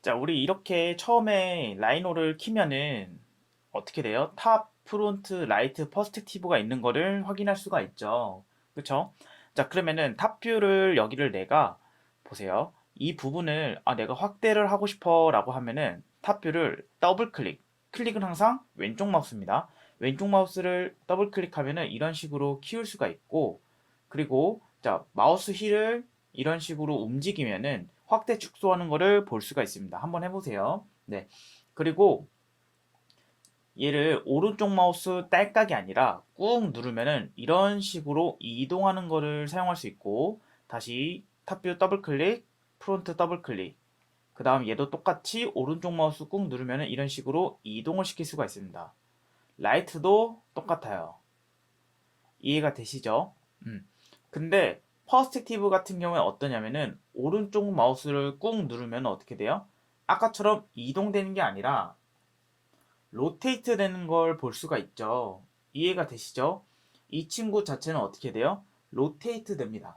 자, 우리 이렇게 처음에 라이노를 키면은 어떻게 돼요? 탑, 프론트, 라이트, 퍼스펙티브가 있는 거를 확인할 수가 있죠. 그쵸? 자, 그러면은 탑 뷰를 여기를 내가 보세요. 이 부분을 내가 확대를 하고 싶어 라고 하면은 탑 뷰를 더블 클릭. 클릭은 항상 왼쪽 마우스입니다. 왼쪽 마우스를 더블 클릭하면은 이런 식으로 키울 수가 있고, 그리고 자, 마우스 휠을 이런 식으로 움직이면은 확대 축소하는 거를 볼 수가 있습니다. 한번 해보세요. 네. 그리고 얘를 오른쪽 마우스 딸깍이 아니라 꾹 누르면은 이런 식으로 이동하는 거를 사용할 수 있고, 다시 탑뷰 더블 클릭, 프론트 더블 클릭. 그 다음 얘도 똑같이 오른쪽 마우스 꾹 누르면은 이런 식으로 이동을 시킬 수가 있습니다. 라이트도 똑같아요. 이해가 되시죠? 근데 퍼스펙티브 같은 경우에 어떠냐면은 오른쪽 마우스를 꾹 누르면 어떻게 돼요? 아까처럼 이동되는 게 아니라 로테이트 되는 걸 볼 수가 있죠. 이해가 되시죠? 이 친구 자체는 어떻게 돼요? 로테이트 됩니다.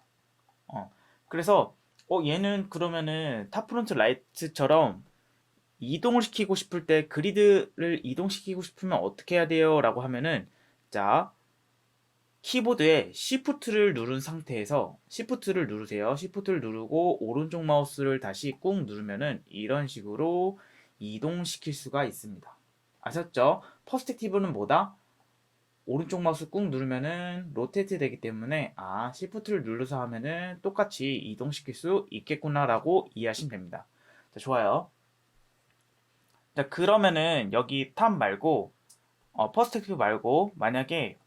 그래서 얘는 그러면은 탑프론트 라이트처럼 이동을 시키고 싶을 때 그리드를 이동시키고 싶으면 어떻게 해야 돼요? 라고 하면은 자, 키보드에 Shift를 누른 상태에서 Shift를 누르세요. Shift를 누르고 오른쪽 마우스를 다시 꾹 누르면은 이런 식으로 이동시킬 수가 있습니다. 아셨죠? 퍼스펙티브는 뭐다? 오른쪽 마우스 꾹 누르면은 로테이트 되기 때문에 Shift를 눌러서 하면은 똑같이 이동시킬 수 있겠구나라고 이해하시면 됩니다. 자, 좋아요. 자, 그러면은 여기 탑 말고 퍼스펙티브 말고 만약에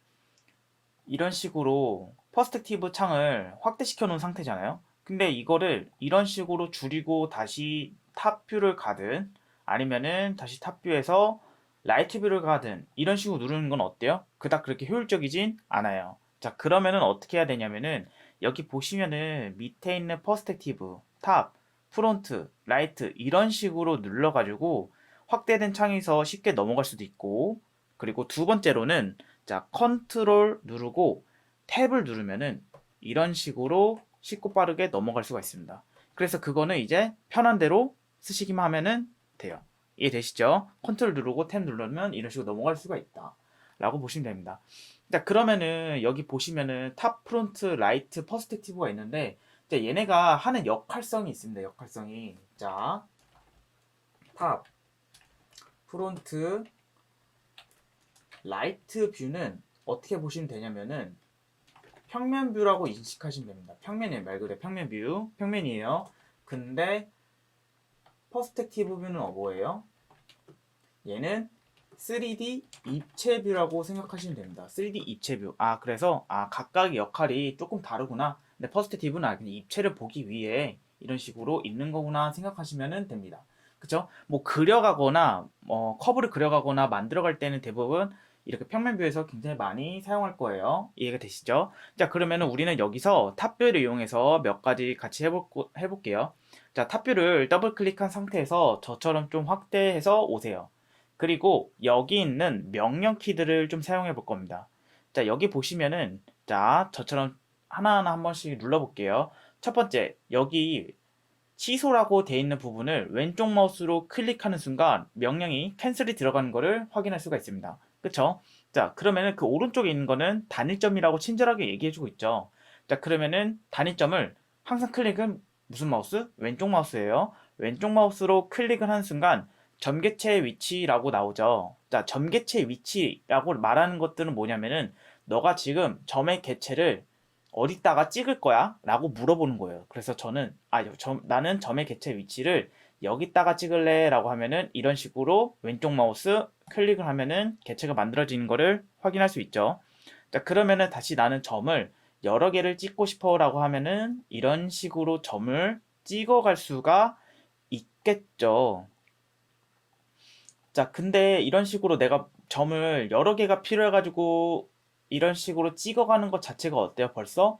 이런 식으로 퍼스펙티브 창을 확대시켜 놓은 상태잖아요. 근데 이거를 이런 식으로 줄이고 다시 탑뷰를 가든 아니면은 다시 탑뷰에서 라이트 뷰를 가든 이런 식으로 누르는 건 어때요? 그닥 그렇게 효율적이진 않아요. 자, 그러면은 어떻게 해야 되냐면은 여기 보시면은 밑에 있는 퍼스펙티브, 탑, 프론트, 라이트 이런 식으로 눌러가지고 확대된 창에서 쉽게 넘어갈 수도 있고, 그리고 두 번째로는 자, 컨트롤 누르고 탭을 누르면은 이런 식으로 쉽고 빠르게 넘어갈 수가 있습니다. 그래서 그거는 이제 편한 대로 쓰시기만 하면은 돼요. 이해되시죠? 컨트롤 누르고 탭 누르면 이런 식으로 넘어갈 수가 있다. 라고 보시면 됩니다. 자, 그러면은 여기 보시면은 탑, 프론트, 라이트, 퍼스펙티브가 있는데 자, 얘네가 하는 역할성이 있습니다. 역할성이. 자, 탑, 프론트, 라이트 뷰는 어떻게 보시면 되냐면은 평면 뷰라고 인식하시면 됩니다. 평면이에요. 말 그대로 평면 뷰. 평면이에요. 근데 퍼스펙티브 뷰는 뭐예요? 얘는 3D 입체 뷰라고 생각하시면 됩니다. 3D 입체 뷰. 그래서 각각의 역할이 조금 다르구나. 근데 퍼스펙티브는 그냥 입체를 보기 위해 이런 식으로 있는 거구나 생각하시면 됩니다. 그쵸? 뭐 그려가거나 커브를 그려가거나 만들어갈 때는 대부분 이렇게 평면 뷰에서 굉장히 많이 사용할 거예요. 이해가 되시죠? 자, 그러면은 우리는 여기서 탑뷰를 이용해서 몇 가지 같이 해볼게요. 자, 탑뷰를 더블 클릭한 상태에서 저처럼 좀 확대해서 오세요. 그리고 여기 있는 명령 키들을 좀 사용해 볼 겁니다. 자, 여기 보시면은 자, 저처럼 하나하나 한 번씩 눌러 볼게요. 첫 번째, 여기 취소라고 돼 있는 부분을 왼쪽 마우스로 클릭하는 순간 명령이 캔슬이 들어가는 것을 확인할 수가 있습니다. 그쵸? 자, 그러면은 그 오른쪽에 있는 거는 단일점이라고 친절하게 얘기해 주고 있죠. 자, 그러면은 단일점을 항상 클릭은 무슨 마우스? 왼쪽 마우스예요. 왼쪽 마우스로 클릭을 하는 순간 점개체 위치라고 나오죠. 자, 점개체 위치라고 말하는 것들은 뭐냐면은 너가 지금 점의 개체를 어디다가 찍을 거야? 라고 물어보는 거예요. 그래서 저는 나는 점의 개체 위치를 여기다가 찍을래 라고 하면은 이런 식으로 왼쪽 마우스 클릭을 하면은 개체가 만들어지는 거를 확인할 수 있죠. 자, 그러면은 다시 나는 점을 여러 개를 찍고 싶어 라고 하면은 이런 식으로 점을 찍어갈 수가 있겠죠. 자, 근데 이런 식으로 내가 점을 여러 개가 필요해가지고 이런 식으로 찍어가는 것 자체가 어때요? 벌써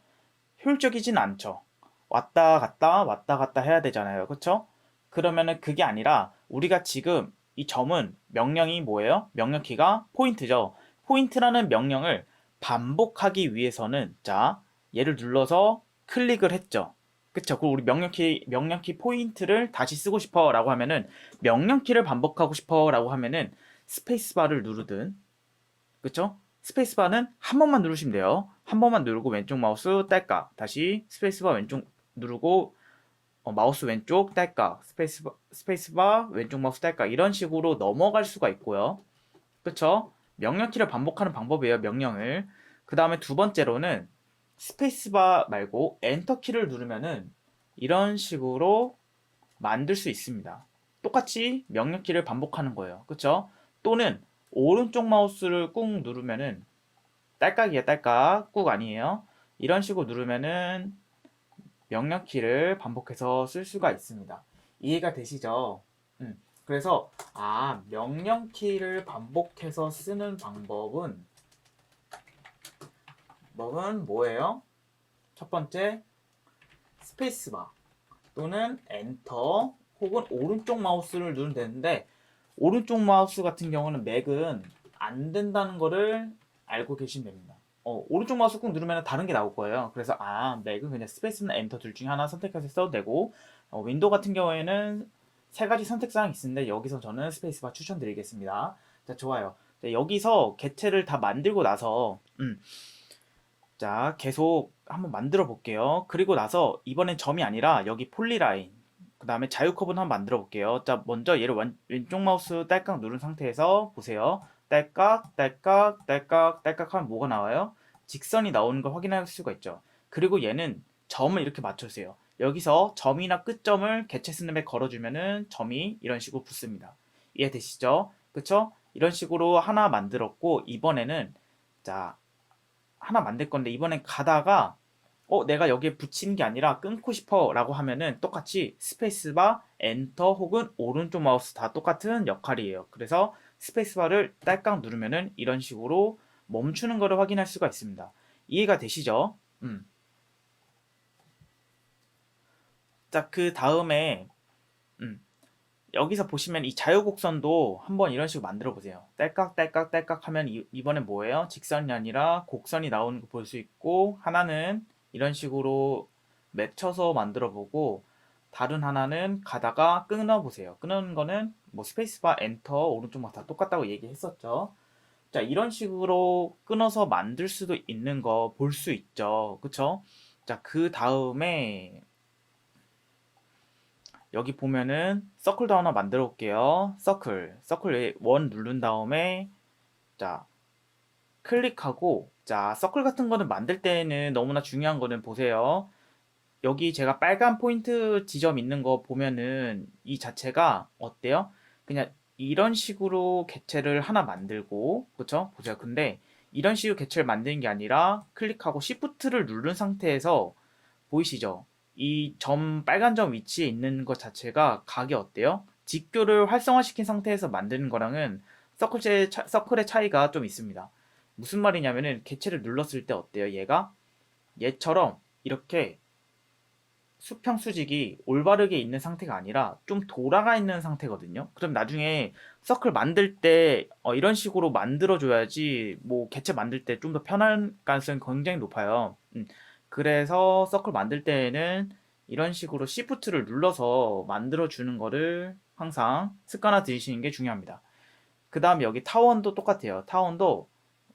효율적이진 않죠. 왔다 갔다 왔다 갔다 해야 되잖아요. 그쵸? 그러면은 그게 아니라 우리가 지금 이 점은 명령이 뭐예요? 명령 키가 포인트죠. 포인트라는 명령을 반복하기 위해서는 자, 얘를 눌러서 클릭을 했죠. 그쵸. 그리고 우리 명령키 포인트를 다시 쓰고 싶어 라고 하면은, 명령키를 반복하고 싶어 라고 하면은 스페이스바를 누르든, 그쵸? 스페이스바는 한 번만 누르시면 돼요. 한 번만 누르고 왼쪽 마우스 딸깍, 다시 스페이스바 왼쪽 누르고 마우스 왼쪽 딸깍, 스페이스바 왼쪽 마우스 딸깍, 이런 식으로 넘어갈 수가 있고요. 그쵸? 명령키를 반복하는 방법이에요. 명령을. 그 다음에 두 번째로는 스페이스바 말고 엔터키를 누르면은 이런 식으로 만들 수 있습니다. 똑같이 명령키를 반복하는 거예요. 그쵸? 또는 오른쪽 마우스를 꾹 누르면은, 딸깍이에요. 딸깍. 꾹 아니에요. 이런 식으로 누르면은 명령키를 반복해서 쓸 수가 있습니다. 이해가 되시죠? 그래서 명령키를 반복해서 쓰는 방법은 뭐예요? 첫 번째, 스페이스바 또는 엔터 혹은 오른쪽 마우스를 누르면 되는데, 오른쪽 마우스 같은 경우는 맥은 안 된다는 거를 알고 계시면 됩니다. 오른쪽 마우스 꾹 누르면 다른 게 나올 거예요. 그래서 맥은 그냥 스페이스나 엔터 둘 중에 하나 선택해서 써도 되고, 윈도우 같은 경우에는 세 가지 선택사항이 있는데 여기서 저는 스페이스바 추천드리겠습니다. 자, 좋아요. 자, 여기서 개체를 다 만들고 나서 자, 계속 한번 만들어 볼게요. 그리고 나서 이번엔 점이 아니라 여기 폴리라인, 그 다음에 자유 커브는 한번 만들어 볼게요. 자, 먼저 얘를 왼쪽 마우스 딸깍 누른 상태에서 보세요. 딸깍, 딸깍, 딸깍, 딸깍 하면 뭐가 나와요? 직선이 나오는 걸 확인할 수가 있죠. 그리고 얘는 점을 이렇게 맞춰주세요. 여기서 점이나 끝점을 개체 스냅에 걸어주면은 점이 이런 식으로 붙습니다. 이해되시죠? 그쵸? 이런 식으로 하나 만들었고, 이번에는 자, 하나 만들 건데, 이번엔 가다가 내가 여기에 붙이는 게 아니라 끊고 싶어 라고 하면은 똑같이 스페이스바, 엔터 혹은 오른쪽 마우스 다 똑같은 역할이에요. 그래서 스페이스바를 딸깍 누르면은 이런 식으로 멈추는 거를 확인할 수가 있습니다. 이해가 되시죠? 자, 그 다음에 여기서 보시면 이 자유곡선도 한번 이런 식으로 만들어 보세요. 딸깍 딸깍 딸깍 하면 이번엔 뭐예요? 직선이 아니라 곡선이 나오는 거 볼 수 있고, 하나는 이런 식으로 맺혀서 만들어 보고, 다른 하나는 가다가 끊어 보세요. 끊는 거는 뭐 스페이스바 엔터 오른쪽 막 다 똑같다고 얘기했었죠. 자, 이런 식으로 끊어서 만들 수도 있는 거 볼 수 있죠. 그쵸? 자, 그 다음에 여기 보면은 서클도 하나 만들어 볼게요. 서클 원 누른 다음에 자, 클릭하고, 자, 서클 같은 거는 만들 때는 너무나 중요한 거는 보세요. 여기 제가 빨간 포인트 지점 있는 거 보면은 이 자체가 어때요? 그냥 이런 식으로 개체를 하나 만들고, 그쵸? 보세요. 근데 이런 식으로 개체를 만드는 게 아니라 클릭하고 시프트를 누른 상태에서, 보이시죠? 이 점, 빨간 점 위치에 있는 것 자체가 각이 어때요? 직교를 활성화시킨 상태에서 만드는 거랑은 서클의 차이가 좀 있습니다. 무슨 말이냐면은 개체를 눌렀을 때 어때요? 얘처럼 이렇게 수평 수직이 올바르게 있는 상태가 아니라 좀 돌아가 있는 상태거든요. 그럼 나중에 서클 만들 때 이런 식으로 만들어줘야지 뭐 개체 만들 때 좀 더 편할 가능성이 굉장히 높아요. 그래서 서클 만들 때에는 이런 식으로 시프트를 눌러서 만들어주는 거를 항상 습관화 들이시는 게 중요합니다. 그 다음에 여기 타원도 똑같아요. 타원도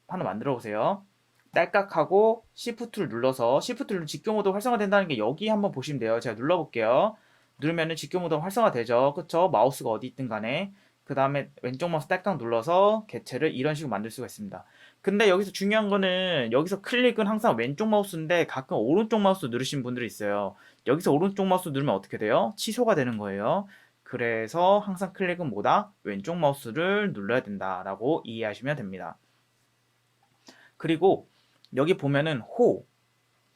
하나 만들어 보세요. 딸깍하고 시프트를 눌러서, 시프트를 누르면 직교 모드 활성화된다는 게 여기 한번 보시면 돼요. 제가 눌러볼게요. 누르면은 직교 모드 활성화되죠. 그쵸? 마우스가 어디 있든 간에. 그 다음에 왼쪽 마우스 딸깍 눌러서 개체를 이런 식으로 만들 수가 있습니다. 근데 여기서 중요한 거는, 여기서 클릭은 항상 왼쪽 마우스인데 가끔 오른쪽 마우스 누르신 분들이 있어요. 여기서 오른쪽 마우스 누르면 어떻게 돼요? 취소가 되는 거예요. 그래서 항상 클릭은 뭐다? 왼쪽 마우스를 눌러야 된다라고 이해하시면 됩니다. 그리고 여기 보면은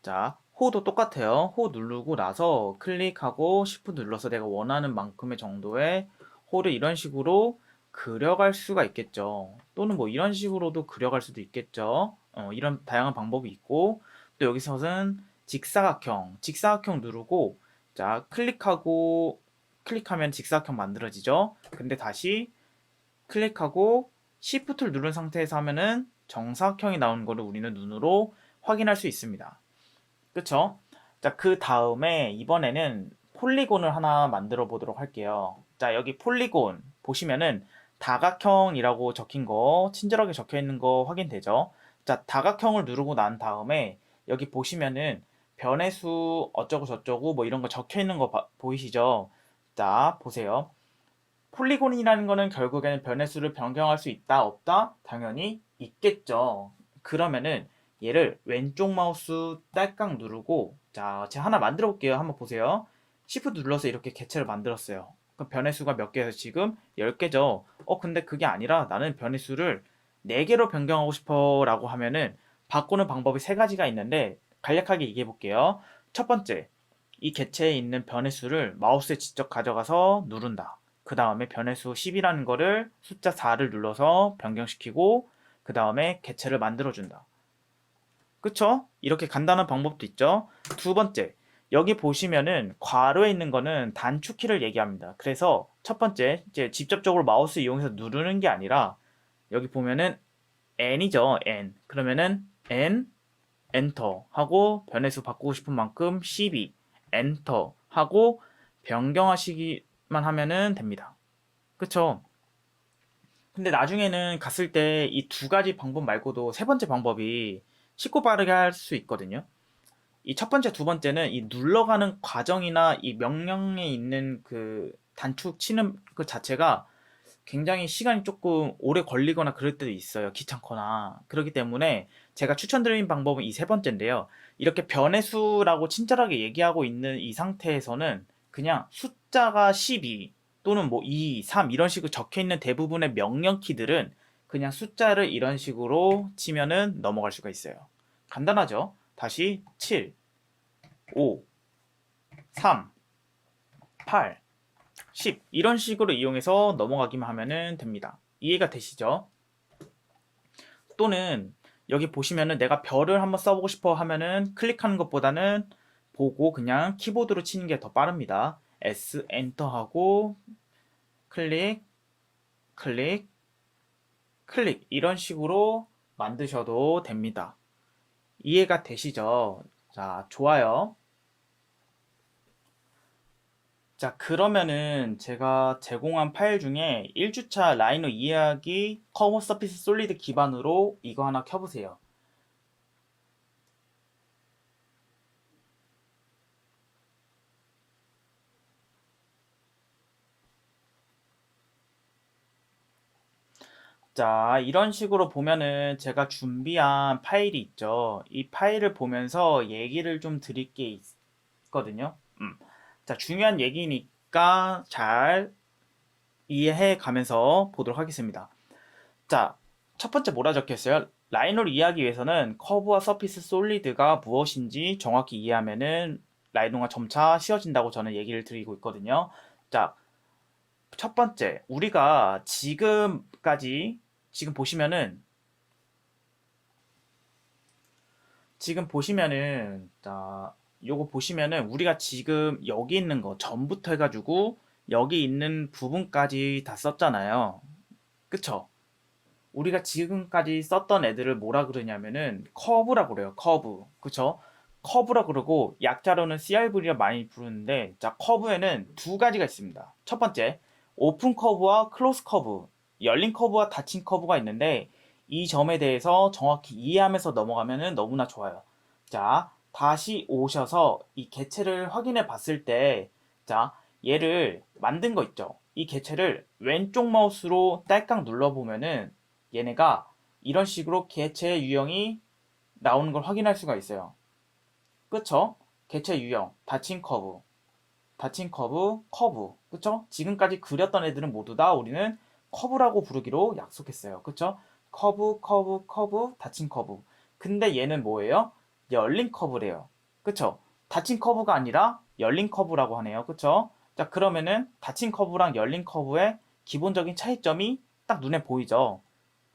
자, 호도 똑같아요. 호 누르고 나서 클릭하고 Shift 눌러서 내가 원하는 만큼의 정도의 호를 이런 식으로 그려갈 수가 있겠죠. 또는 뭐 이런 식으로도 그려갈 수도 있겠죠. 이런 다양한 방법이 있고, 또 여기서는 직사각형 누르고, 자, 클릭하면 직사각형 만들어지죠. 근데 다시 클릭하고 Shift를 누른 상태에서 하면은 정사각형이 나오는 거를 우리는 눈으로 확인할 수 있습니다. 그쵸? 자, 그 다음에 이번에는 폴리곤을 하나 만들어 보도록 할게요. 자, 여기 폴리곤 보시면은 다각형이라고 적힌 거, 친절하게 적혀 있는 거 확인되죠? 자, 다각형을 누르고 난 다음에 여기 보시면은 변해수 어쩌고 저쩌고 뭐 이런 거 적혀 있는 거 보이시죠? 자, 보세요. 폴리곤이라는 거는 결국에는 변해수를 변경할 수 있다, 없다? 당연히 있겠죠. 그러면은 얘를 왼쪽 마우스 딸깍 누르고, 자, 제가 하나 만들어 볼게요. 한번 보세요. Shift 눌러서 이렇게 개체를 만들었어요. 그럼 변해수가 몇 개에서 지금 10개죠. 근데 그게 아니라 나는 변해수를 4개로 변경하고 싶어 라고 하면은 바꾸는 방법이 3가지가 있는데 간략하게 얘기해 볼게요. 첫 번째, 이 개체에 있는 변해수를 마우스에 직접 가져가서 누른다. 그 다음에 변해수 10이라는 거를 숫자 4를 눌러서 변경시키고 그 다음에 개체를 만들어준다. 그쵸? 이렇게 간단한 방법도 있죠. 두 번째, 여기 보시면은 괄호에 있는 거는 단축키를 얘기합니다. 그래서 첫 번째, 이제 직접적으로 마우스 이용해서 누르는 게 아니라 여기 보면은 n이죠, n. 그러면은 n 엔터 하고 변해수 바꾸고 싶은 만큼 12 엔터 하고 변경하시기만 하면은 됩니다. 그쵸? 근데 나중에는 갔을 때 이 두 가지 방법 말고도 세 번째 방법이 쉽고 빠르게 할 수 있거든요. 이 첫 번째, 두 번째는 이 눌러가는 과정이나 이 명령에 있는 그 단축 치는 그 자체가 굉장히 시간이 조금 오래 걸리거나 그럴 때도 있어요. 귀찮거나. 그렇기 때문에 제가 추천드리는 방법은 이 세 번째인데요. 이렇게 변해수라고 친절하게 얘기하고 있는 이 상태에서는 그냥 숫자가 12 또는 뭐 2, 3 이런 식으로 적혀 있는 대부분의 명령 키들은 그냥 숫자를 이런 식으로 치면은 넘어갈 수가 있어요. 간단하죠? 다시 7, 5, 3, 8, 10 이런 식으로 이용해서 넘어가기만 하면 됩니다. 이해가 되시죠? 또는 여기 보시면은 내가 별을 한번 써보고 싶어 하면은 클릭하는 것보다는 보고 그냥 키보드로 치는 게 더 빠릅니다. S 엔터 하고 클릭, 클릭, 클릭 이런 식으로 만드셔도 됩니다. 이해가 되시죠? 자, 좋아요. 자, 그러면은 제가 제공한 파일 중에 1주차 라이노 이해하기 커버 서피스 솔리드 기반으로 이거 하나 켜보세요. 자, 이런 식으로 보면은 제가 준비한 파일이 있죠. 이 파일을 보면서 얘기를 좀 드릴 게 있거든요. 자, 중요한 얘기니까 잘 이해해 가면서 보도록 하겠습니다. 자, 첫 번째 뭐라 적혀 있어요? 라이노를 이해하기 위해서는 커브와 서피스 솔리드가 무엇인지 정확히 이해하면은 라이노가 점차 쉬워진다고 저는 얘기를 드리고 있거든요. 자, 첫 번째, 우리가 지금 보시면은 자, 요거 보시면은 우리가 지금 여기 있는 거 전부터 해가지고 여기 있는 부분까지 다 썼잖아요. 그쵸? 우리가 지금까지 썼던 애들을 뭐라 그러냐면은 커브라고 그래요. 커브. 그쵸? 커브라 그러고 약자로는 CRV라 많이 부르는데 자, 커브에는 두 가지가 있습니다. 첫 번째, 오픈 커브와 클로스 커브, 열린 커브와 닫힌 커브가 있는데 이 점에 대해서 정확히 이해하면서 넘어가면은 너무나 좋아요. 자, 다시 오셔서 이 개체를 확인해 봤을 때 자, 얘를 만든 거 있죠? 이 개체를 왼쪽 마우스로 딸깍 눌러보면은 얘네가 이런 식으로 개체 유형이 나오는 걸 확인할 수가 있어요. 그쵸? 개체 유형, 닫힌 커브, 닫힌 커브, 커브. 그쵸? 지금까지 그렸던 애들은 모두 다 우리는 커브라고 부르기로 약속했어요. 그쵸? 커브, 커브, 커브, 닫힌 커브. 근데 얘는 뭐예요? 열린 커브래요. 그쵸? 닫힌 커브가 아니라 열린 커브라고 하네요. 그쵸? 자, 그러면은 닫힌 커브랑 열린 커브의 기본적인 차이점이 딱 눈에 보이죠?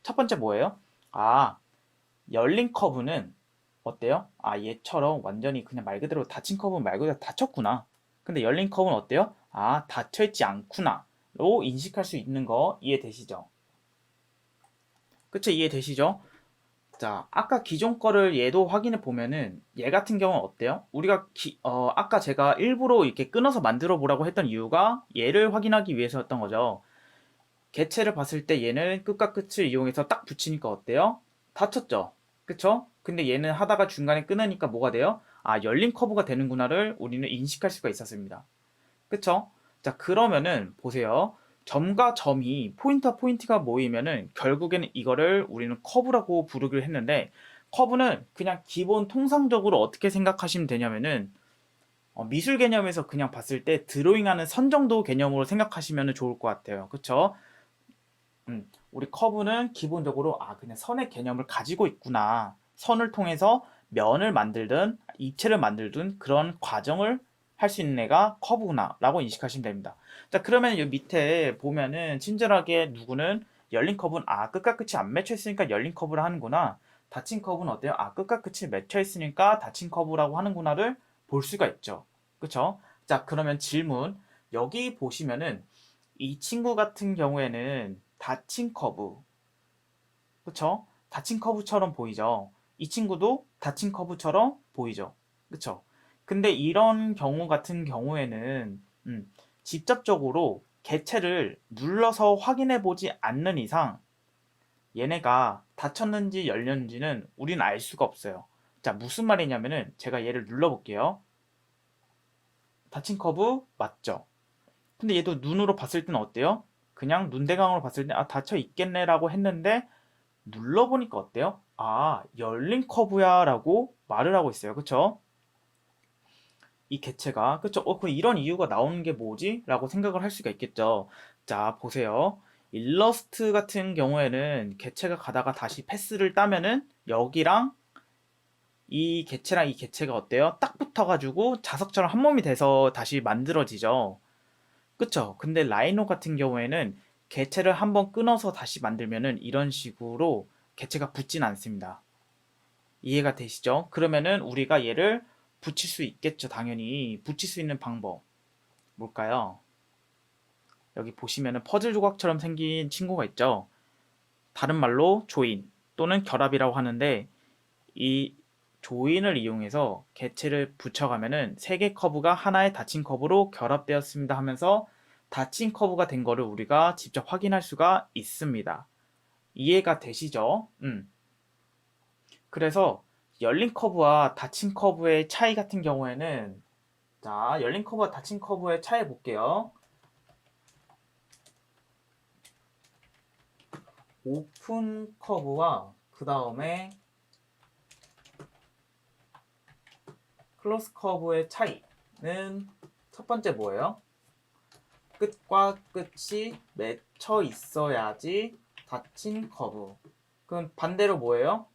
첫 번째 뭐예요? 아, 열린 커브는 어때요? 아, 얘처럼 완전히 그냥 말 그대로 닫힌 커브는 말 그대로 닫혔구나. 근데 열린 커브는 어때요? 아, 닫혀있지 않구나. 로 인식할 수 있는 거 이해되시죠? 그쵸? 이해되시죠? 자, 아까 기존 거를 얘도 확인해 보면은 얘 같은 경우는 어때요? 우리가 아까 제가 일부러 이렇게 끊어서 만들어 보라고 했던 이유가 얘를 확인하기 위해서였던 거죠. 개체를 봤을 때 얘는 끝과 끝을 이용해서 딱 붙이니까 어때요? 닫혔죠? 그쵸? 근데 얘는 하다가 중간에 끊으니까 뭐가 돼요? 아, 열린 커브가 되는구나를 우리는 인식할 수가 있었습니다. 그쵸? 자, 그러면은 보세요. 점과 점이 포인트와 포인트가 모이면은 결국에는 이거를 우리는 커브라고 부르기로 했는데, 커브는 그냥 기본 통상적으로 어떻게 생각하시면 되냐면은 미술 개념에서 그냥 봤을 때 드로잉하는 선 정도 개념으로 생각하시면 좋을 것 같아요. 그쵸? 우리 커브는 기본적으로 그냥 선의 개념을 가지고 있구나. 선을 통해서 면을 만들든 입체를 만들든 그런 과정을 할 수 있는 애가 커브구나 라고 인식하시면 됩니다. 자, 그러면 여기 밑에 보면은 친절하게 누구는 열린 커브는 끝과 끝이 안 맺혀 있으니까 열린 커브를 하는구나. 닫힌 커브는 어때요? 끝과 끝이 맺혀 있으니까 닫힌 커브라고 하는구나를 볼 수가 있죠. 그쵸? 자, 그러면 질문. 여기 보시면은 이 친구 같은 경우에는 닫힌 커브, 그쵸? 닫힌 커브처럼 보이죠? 이 친구도 닫힌 커브처럼 보이죠? 그쵸? 근데 이런 경우 같은 경우에는 직접적으로 개체를 눌러서 확인해 보지 않는 이상 얘네가 닫혔는지 열렸는지는 우린 알 수가 없어요. 자, 무슨 말이냐면은 제가 얘를 눌러 볼게요. 닫힌 커브 맞죠? 근데 얘도 눈으로 봤을 때는 어때요? 그냥 눈대강으로 봤을 때 닫혀 있겠네라고 했는데 눌러보니까 어때요? 열린 커브야 라고 말을 하고 있어요. 그쵸? 이 개체가. 그쵸? 그럼 이런 이유가 나오는 게 뭐지? 라고 생각을 할 수가 있겠죠. 자, 보세요. 일러스트 같은 경우에는 개체가 가다가 다시 패스를 따면은 여기랑 이 개체랑 이 개체가 어때요? 딱 붙어가지고 자석처럼 한 몸이 돼서 다시 만들어지죠. 그쵸? 근데 라이노 같은 경우에는 개체를 한번 끊어서 다시 만들면은 이런 식으로 개체가 붙진 않습니다. 이해가 되시죠? 그러면은 우리가 얘를 붙일 수 있겠죠, 당연히. 붙일 수 있는 방법. 뭘까요? 여기 보시면은 퍼즐 조각처럼 생긴 친구가 있죠? 다른 말로 조인 또는 결합이라고 하는데 이 조인을 이용해서 개체를 붙여가면은 세 개 커브가 하나의 닫힌 커브로 결합되었습니다 하면서 닫힌 커브가 된 거를 우리가 직접 확인할 수가 있습니다. 이해가 되시죠? 그래서 열린 커브와 닫힌 커브의 차이 같은 경우에는 자, 열린 커브와 닫힌 커브의 차이 볼게요. 오픈 커브와 그 다음에 클로스 커브의 차이는 첫 번째 뭐예요? 끝과 끝이 맺혀 있어야지 닫힌 커브. 그럼 반대로 뭐예요?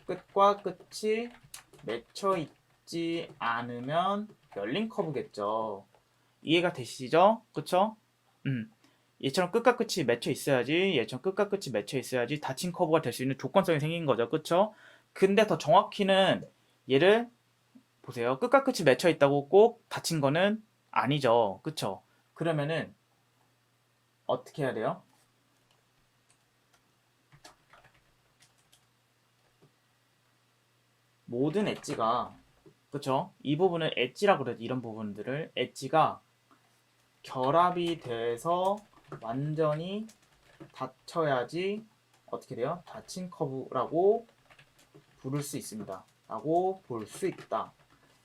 끝과 끝이 맺혀 있지 않으면 열린 커브겠죠. 이해가 되시죠? 그쵸? 얘처럼 끝과 끝이 맺혀 있어야지, 얘처럼 끝과 끝이 맺혀 있어야지 닫힌 커브가 될 수 있는 조건성이 생긴 거죠. 그쵸? 근데 더 정확히는 얘를 보세요. 끝과 끝이 맺혀 있다고 꼭 닫힌 거는 아니죠. 그쵸? 그러면은 어떻게 해야 돼요? 모든 엣지가 그쵸? 이 부분을 엣지라고 그러죠. 이런 부분들을 엣지가 결합이 돼서 완전히 닫혀야지 어떻게 돼요? 닫힌 커브라고 부를 수 있습니다. 라고 볼 수 있다.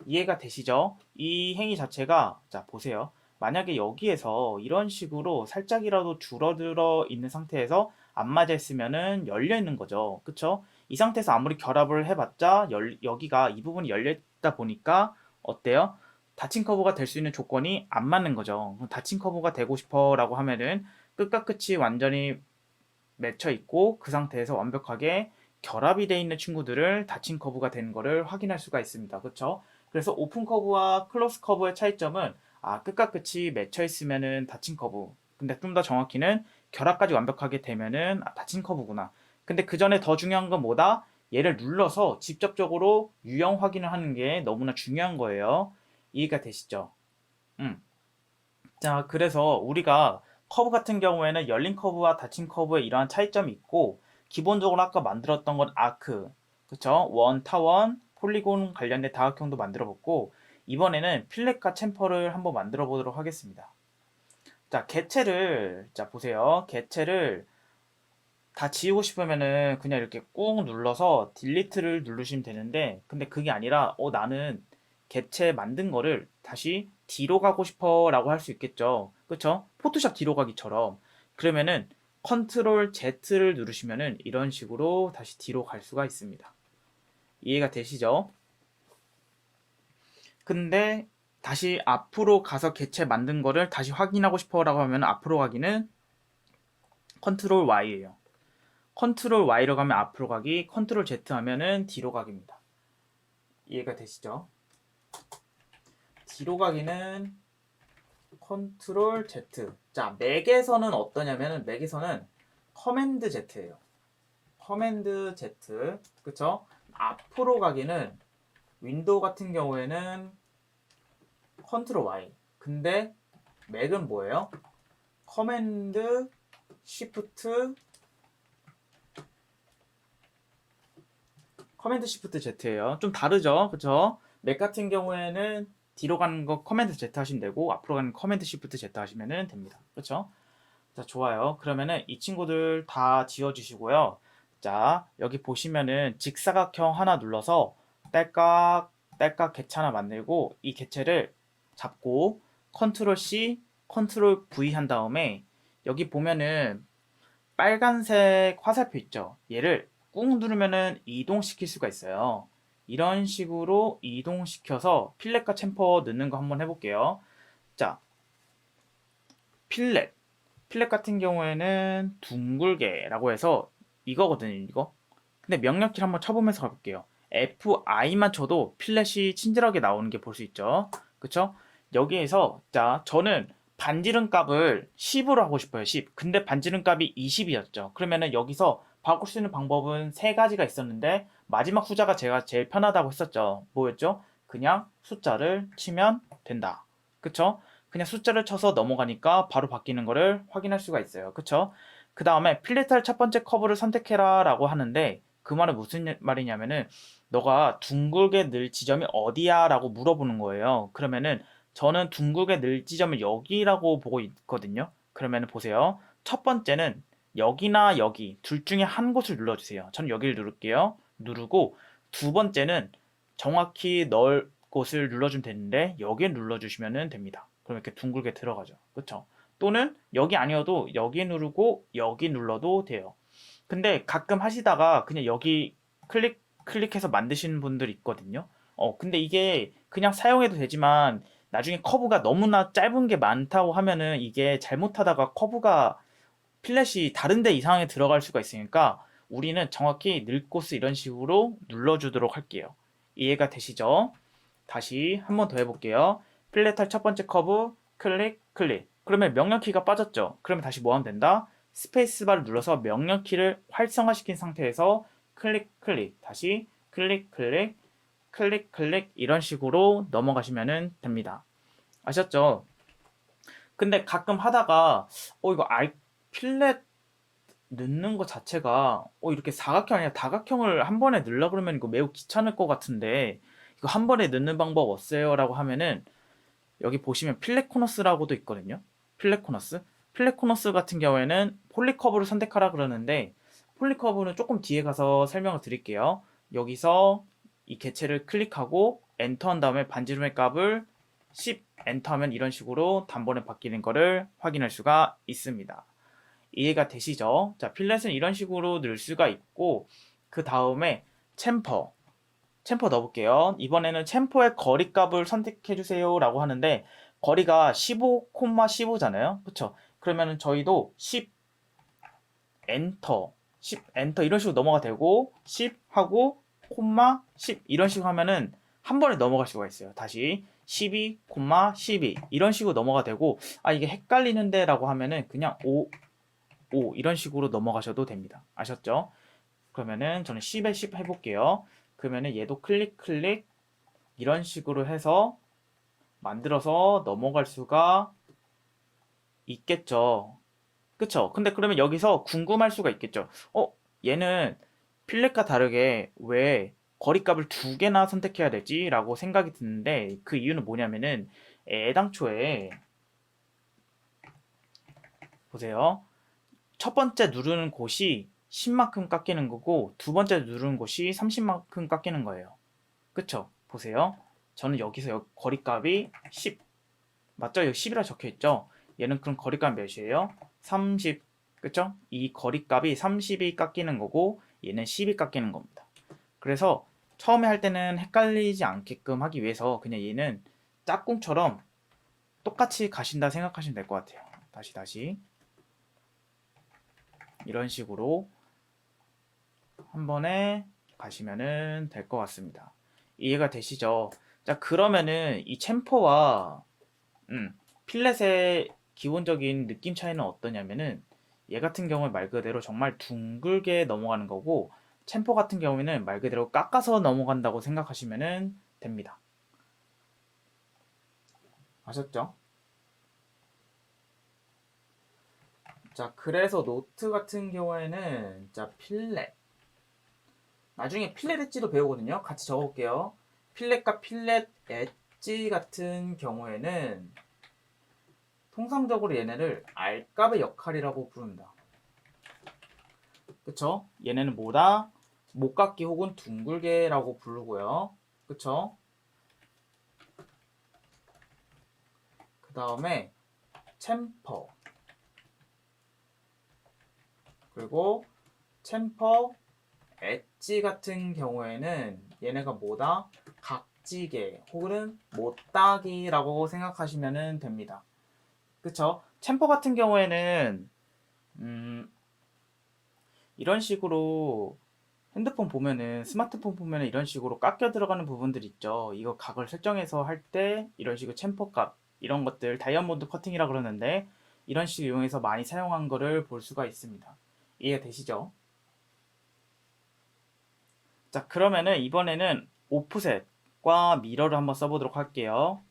이해가 되시죠? 이 행위 자체가 자 보세요. 만약에 여기에서 이런 식으로 살짝이라도 줄어들어 있는 상태에서 안 맞아 있으면은 열려 있는 거죠. 그쵸? 이 상태에서 아무리 결합을 해봤자 여기가 이 부분이 열려 있다 보니까 어때요? 닫힌 커브가 될 수 있는 조건이 안 맞는 거죠. 닫힌 커브가 되고 싶어 라고 하면은 끝과 끝이 완전히 맺혀 있고 그 상태에서 완벽하게 결합이 되어 있는 친구들을 닫힌 커브가 되는 거를 확인할 수가 있습니다. 그렇죠? 그래서 오픈 커브와 클로스 커브의 차이점은 끝과 끝이 맺혀 있으면은 닫힌 커브. 근데 좀 더 정확히는 결합까지 완벽하게 되면은 닫힌 커브구나. 근데 그 전에 더 중요한 건 뭐다? 얘를 눌러서 직접적으로 유형 확인을 하는 게 너무나 중요한 거예요. 이해가 되시죠? 음. 자, 그래서 우리가 커브 같은 경우에는 열린 커브와 닫힌 커브에 이러한 차이점이 있고 기본적으로 아까 만들었던 건 아크, 그쵸? 원, 타원, 폴리곤 관련된 다각형도 만들어 봤고, 이번에는 필렛과 챔퍼를 한번 만들어 보도록 하겠습니다. 자, 개체를, 자, 보세요. 개체를 다 지우고 싶으면은 그냥 이렇게 꾹 눌러서 딜리트를 누르시면 되는데, 근데 그게 아니라, 나는 개체 만든 거를 다시 뒤로 가고 싶어 라고 할 수 있겠죠. 그쵸? 포토샵 뒤로 가기처럼. 그러면은 컨트롤 Z를 누르시면은 이런 식으로 다시 뒤로 갈 수가 있습니다. 이해가 되시죠? 근데 다시 앞으로 가서 개체 만든 거를 다시 확인하고 싶어 라고 하면 앞으로 가기는 컨트롤 Y예요. 컨트롤 Y로 가면 앞으로 가기, 컨트롤 Z 하면은 뒤로 가기입니다. 이해가 되시죠? 뒤로 가기는 컨트롤 Z. 자, 맥에서는 어떠냐면은 맥에서는 커맨드 Z예요. 커맨드 Z. 그쵸? 앞으로 가기는 윈도우 같은 경우에는 컨트롤 Y. 근데 맥은 뭐예요? 커맨드 시프트 Z예요. 좀 다르죠? 그쵸? 맥 같은 경우에는 뒤로 가는 거 커맨드 Z 하시면 되고 앞으로 가는 커맨드 시프트 Z 하시면 됩니다. 그렇죠? 자, 좋아요. 그러면은 이 친구들 다 지워 주시고요. 자, 여기 보시면은 직사각형 하나 눌러서 딸깍 딸깍 개체 하나 만들고 이 개체를 잡고 컨트롤 C, 컨트롤 V 한 다음에 여기 보면은 빨간색 화살표 있죠? 얘를 꾹 누르면은 이동시킬 수가 있어요. 이런 식으로 이동시켜서 필렛과 챔퍼 넣는 거 한번 해볼게요. 자, 필렛. 필렛 같은 경우에는 둥글게라고 해서 이거거든요, 이거. 근데 명령키를 한번 쳐보면서 가볼게요. F-I만 쳐도 필렛이 친절하게 나오는 게 볼 수 있죠. 그쵸? 여기에서, 자, 저는 반지름 값을 10으로 하고 싶어요, 10. 근데 반지름 값이 20이었죠. 그러면은 여기서 바꿀 수 있는 방법은 세 가지가 있었는데, 마지막 숫자가 제가 제일 편하다고 했었죠. 뭐였죠? 그냥 숫자를 치면 된다. 그쵸? 그냥 숫자를 쳐서 넘어가니까 바로 바뀌는 거를 확인할 수가 있어요. 그쵸? 그 다음에 필렛할 첫 번째 커브를 선택해라 라고 하는데 그 말은 무슨 말이냐면은 너가 둥글게 늘 지점이 어디야 라고 물어보는 거예요. 그러면은 저는 둥글게 늘 지점을 여기라고 보고 있거든요. 그러면은 보세요. 첫 번째는 여기나 여기 둘 중에 한 곳을 눌러주세요. 저는 여기를 누를게요. 누르고 두 번째는 정확히 넣을 곳을 눌러주면 되는데 여기에 눌러주시면 됩니다. 그럼 이렇게 둥글게 들어가죠. 그쵸? 또는 여기 아니어도 여기 누르고 여기 눌러도 돼요. 근데 가끔 하시다가 그냥 여기 클릭해서 만드시는 분들 있거든요. 근데 이게 그냥 사용해도 되지만 나중에 커브가 너무나 짧은 게 많다고 하면은 이게 잘못하다가 커브가 필렛이 다른 데 이상하게 들어갈 수가 있으니까 우리는 정확히 늘 곳을 이런 식으로 눌러주도록 할게요. 이해가 되시죠? 다시 한 번 더 해볼게요. 필렛 할 첫 번째 커브 클릭 클릭. 그러면 명령키가 빠졌죠. 그러면 다시 뭐 하면 된다? 스페이스바를 눌러서 명령키를 활성화시킨 상태에서 클릭 클릭 다시 클릭 클릭 클릭 클릭 이런 식으로 넘어가시면 됩니다. 아셨죠? 근데 가끔 하다가 이거 필렛 넣는 것 자체가 이렇게 사각형 아니라 다각형을 한 번에 넣으려 그러면 이거 매우 귀찮을 것 같은데 이거 한 번에 넣는 방법 없어요? 라고 하면은 여기 보시면 필렛코너스라고도 있거든요. 필렛코너스. 필렛코너스 같은 경우에는 폴리커브를 선택하라 그러는데 폴리커브는 조금 뒤에 가서 설명을 드릴게요. 여기서 이 개체를 클릭하고 엔터 한 다음에 반지름의 값을 10 엔터 하면 이런 식으로 단번에 바뀌는 거를 확인할 수가 있습니다. 이해가 되시죠? 자, 필렛은 이런 식으로 넣을 수가 있고 그 다음에 챔퍼 넣어볼게요. 이번에는 챔퍼의 거리 값을 선택해 주세요 라고 하는데 거리가 15,15잖아요. 그쵸? 그러면은 저희도 10 엔터 10 엔터 이런 식으로 넘어가 되고 10 하고 콤마 10 이런 식으로 하면은 한 번에 넘어갈 수가 있어요. 다시 12, 12 이런 식으로 넘어가 되고 이게 헷갈리는데 라고 하면은 그냥 5 이런 식으로 넘어가셔도 됩니다. 아셨죠? 그러면은 저는 10에 10 해볼게요. 그러면은 얘도 클릭 클릭 이런 식으로 해서 만들어서 넘어갈 수가 있겠죠. 그쵸? 근데 그러면 여기서 궁금할 수가 있겠죠. 얘는 필렛과 다르게 왜 거리값을 두 개나 선택해야 되지? 라고 생각이 드는데 그 이유는 뭐냐면은 애당초에 보세요. 첫 번째 누르는 곳이 10만큼 깎이는 거고 두 번째 누르는 곳이 30만큼 깎이는 거예요. 그쵸? 보세요. 저는 여기서 거리값이 10 맞죠? 여기 10이라 적혀있죠? 얘는 그럼 거리값 몇이에요? 30 그쵸? 이 거리값이 30이 깎이는 거고 얘는 10이 깎이는 겁니다. 그래서 처음에 할 때는 헷갈리지 않게끔 하기 위해서 그냥 얘는 짝꿍처럼 똑같이 가신다 생각하시면 될 것 같아요. 다시 이런 식으로 한 번에 가시면은 될 것 같습니다. 이해가 되시죠? 자, 그러면은 이 챔퍼와 필렛의 기본적인 느낌 차이는 어떠냐면은 얘 같은 경우에 말 그대로 정말 둥글게 넘어가는 거고 챔퍼 같은 경우에는 말 그대로 깎아서 넘어간다고 생각하시면 됩니다. 아셨죠? 자, 그래서 노트 같은 경우에는 자, 필렛 나중에 필렛 엣지도 배우거든요. 같이 적어볼게요. 필렛과 필렛 엣지 같은 경우에는 통상적으로 얘네를 알값의 역할이라고 부릅니다. 그쵸? 얘네는 뭐다? 목깎기 혹은 둥글게라고 부르고요. 그쵸? 그 다음에 챔퍼 그리고 챔퍼 엣지 같은 경우에는 얘네가 뭐다? 각지게 혹은 못따기라고 생각하시면 됩니다. 그쵸? 챔퍼 같은 경우에는 이런 식으로 핸드폰 보면은 스마트폰 보면은 이런 식으로 깎여 들어가는 부분들 있죠. 이거 각을 설정해서 할 때 이런 식으로 챔퍼 값 이런 것들 다이아몬드 커팅이라 그러는데 이런 식으로 이용해서 많이 사용한 거를 볼 수가 있습니다. 이해가 되시죠? 자, 그러면은 이번에는 오프셋과 미러를 한번 써보도록 할게요.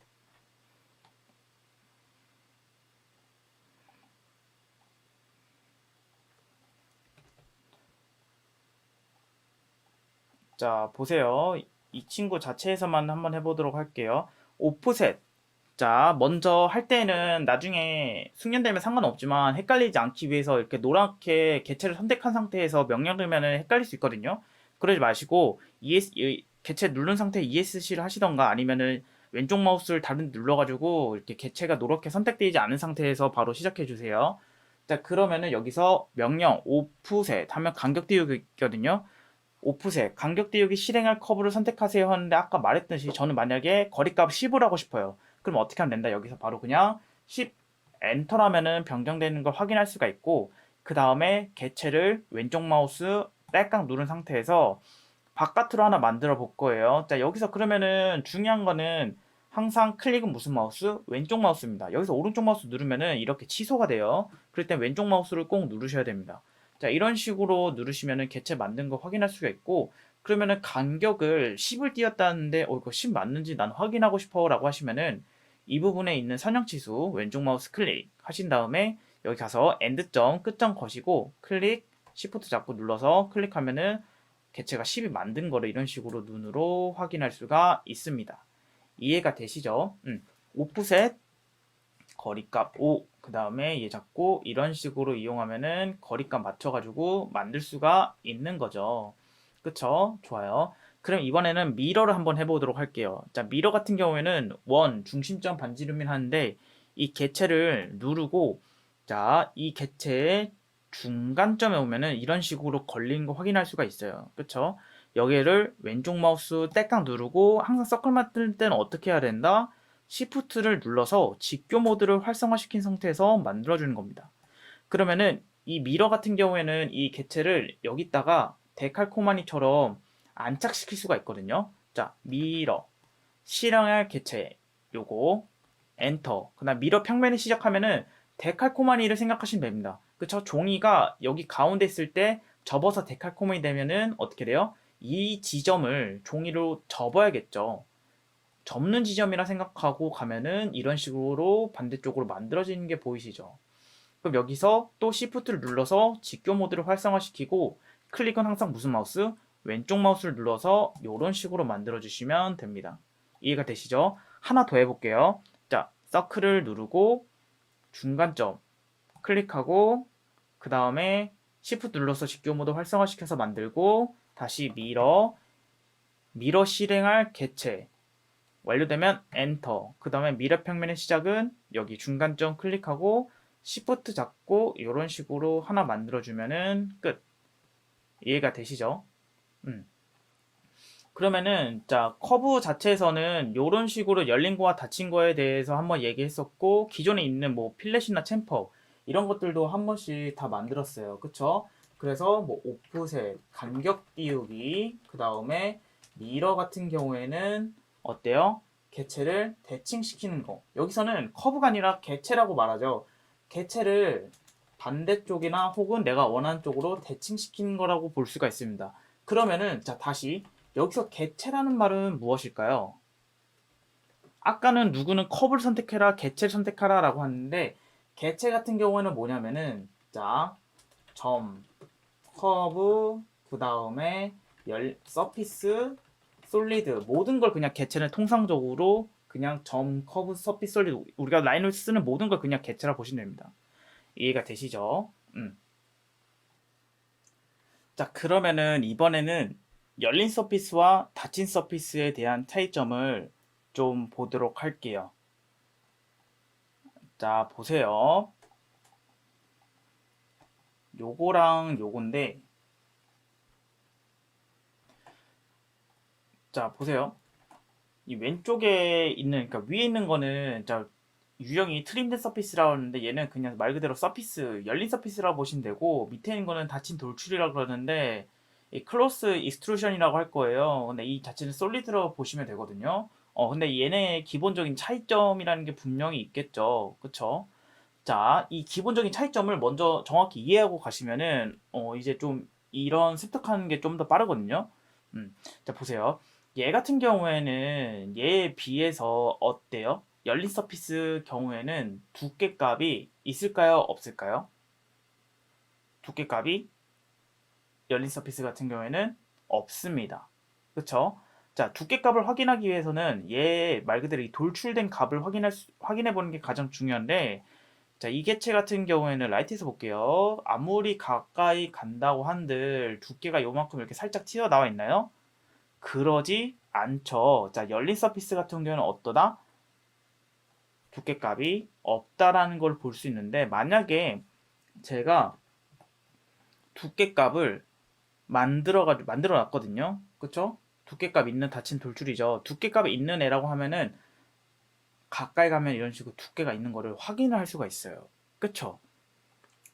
자, 보세요. 이 친구 자체에서만 한번 해보도록 할게요. 오프셋. 자, 먼저 할 때는 나중에 숙련되면 상관없지만 헷갈리지 않기 위해서 이렇게 노랗게 개체를 선택한 상태에서 명령을 하면 헷갈릴 수 있거든요. 그러지 마시고 개체 누른 상태에 ESC를 하시던가 아니면은 왼쪽 마우스를 다른 데 눌러가지고 이렇게 개체가 노랗게 선택되지 않은 상태에서 바로 시작해 주세요. 자, 그러면은 여기서 명령 오프셋 하면 간격 띄우기 있거든요. 오프셋, 간격 띄우기 실행할 커브를 선택하세요 하는데 아까 말했듯이 저는 만약에 거리값 10을 하고 싶어요. 그럼 어떻게 하면 된다? 여기서 바로 그냥 10 엔터라면은 변경되는 걸 확인할 수가 있고 그 다음에 개체를 왼쪽 마우스 딸깍 누른 상태에서 바깥으로 하나 만들어 볼 거예요. 자, 여기서 그러면은 중요한 거는 항상 클릭은 무슨 마우스? 왼쪽 마우스입니다. 여기서 오른쪽 마우스 누르면은 이렇게 취소가 돼요. 그럴 땐 왼쪽 마우스를 꼭 누르셔야 됩니다. 자, 이런 식으로 누르시면은 개체 만든 거 확인할 수가 있고 그러면은 간격을 10을 띄웠다는데 이거 10 맞는지 난 확인하고 싶어라고 하시면은 이 부분에 있는 선형치수 왼쪽 마우스 클릭 하신 다음에 여기 가서 엔드점 끝점 거시고 클릭 시프트 잡고 눌러서 클릭하면은 개체가 10이 만든 거를 이런 식으로 눈으로 확인할 수가 있습니다. 이해가 되시죠? 오프셋 거리값 5, 그 다음에 얘 잡고 이런 식으로 이용하면은 거리값 맞춰가지고 만들 수가 있는 거죠. 그쵸? 좋아요. 그럼 이번에는 미러를 한번 해보도록 할게요. 자, 미러 같은 경우에는 원, 중심점 반지름을 하는데 이 개체를 누르고 자, 이 개체의 중간점에 오면은 이런 식으로 걸린 거 확인할 수가 있어요. 그쵸? 여기를 왼쪽 마우스 떼깍 누르고 항상 서클 만들 때는 어떻게 해야 된다? 시프트를 눌러서 직교 모드를 활성화시킨 상태에서 만들어주는 겁니다. 그러면은 이 미러 같은 경우에는 이 개체를 여기다가 데칼코마니처럼 안착시킬 수가 있거든요. 자, 미러, 실행할 개체, 요거, 엔터. 그다음 미러 평면을 시작하면은 데칼코마니를 생각하시면 됩니다. 그쵸? 종이가 여기 가운데 있을 때 접어서 데칼코마니 되면은 어떻게 돼요? 이 지점을 종이로 접어야겠죠. 접는 지점이라 생각하고 가면은 이런 식으로 반대쪽으로 만들어지는 게 보이시죠? 그럼 여기서 또 Shift를 눌러서 직교 모드를 활성화시키고 클릭은 항상 무슨 마우스? 왼쪽 마우스를 눌러서 이런 식으로 만들어 주시면 됩니다. 이해가 되시죠? 하나 더 해볼게요. 자, 서클을 누르고 중간점 클릭하고 그 다음에 Shift 눌러서 직교 모드 활성화시켜서 만들고 다시 미러 실행할 개체 완료되면 엔터. 그 다음에 미러 평면의 시작은 여기 중간점 클릭하고 Shift 잡고 이런 식으로 하나 만들어주면은 끝. 이해가 되시죠? 그러면은 자 커브 자체에서는 이런 식으로 열린 거와 닫힌 거에 대해서 한번 얘기했었고 기존에 있는 뭐 필렛이나 챔퍼 이런 것들도 한 번씩 다 만들었어요. 그쵸? 그래서 뭐 오프셋, 간격 띄우기, 그 다음에 미러 같은 경우에는 어때요? 개체를 대칭시키는 거. 여기서는 커브가 아니라 개체라고 말하죠. 개체를 반대쪽이나 혹은 내가 원하는 쪽으로 대칭시키는 거라고 볼 수가 있습니다. 그러면은 자 다시 여기서 개체라는 말은 무엇일까요? 아까는 누구는 커브를 선택해라, 개체를 선택하라 라고 하는데 개체 같은 경우에는 뭐냐면은 자, 점, 커브, 그 다음에 서피스, 솔리드 모든 걸 그냥 개체는 통상적으로 그냥 점, 커브, 서피스, 솔리드 우리가 라인을 쓰는 모든 걸 그냥 개체라 보시면 됩니다. 이해가 되시죠? 자, 그러면은 이번에는 열린 서피스와 닫힌 서피스에 대한 차이점을 좀 보도록 할게요. 자, 보세요. 요거랑 요건데, 자, 보세요. 이 왼쪽에 있는, 그러니까 위에 있는 거는, 자, 유형이 트림된 서피스라고 하는데, 얘는 그냥 말 그대로 서피스, 열린 서피스라고 보시면 되고, 밑에 있는 거는 닫힌 돌출이라고 그러는데, 이 클로스 익스트루션이라고 할 거예요. 근데 이 자체는 솔리드라고 보시면 되거든요. 근데 얘네 기본적인 차이점이라는 게 분명히 있겠죠. 그쵸? 자, 이 기본적인 차이점을 먼저 정확히 이해하고 가시면은, 이제 좀 이런 습득하는 게 좀 더 빠르거든요. 자, 보세요. 얘 같은 경우에는 얘에 비해서 어때요? 열린 서피스 경우에는 두께값이 있을까요? 없을까요? 두께값이 열린 서피스 같은 경우에는 없습니다. 그쵸? 자, 두께값을 확인하기 위해서는 얘 말 그대로 이 돌출된 값을 확인해 보는 게 가장 중요한데, 자, 이 개체 같은 경우에는 라이트에서 볼게요. 아무리 가까이 간다고 한들 두께가 요만큼 이렇게 살짝 튀어나와 있나요? 그러지 않죠. 자, 열린 서피스 같은 경우는 어떠다? 두께값이 없다라는 걸 볼 수 있는데, 만약에 제가 두께값을 만들어 놨거든요. 그쵸? 두께값 있는 닫힌 돌출이죠. 두께값이 있는 애라고 하면은 가까이 가면 이런 식으로 두께가 있는 거를 확인을 할 수가 있어요. 그쵸?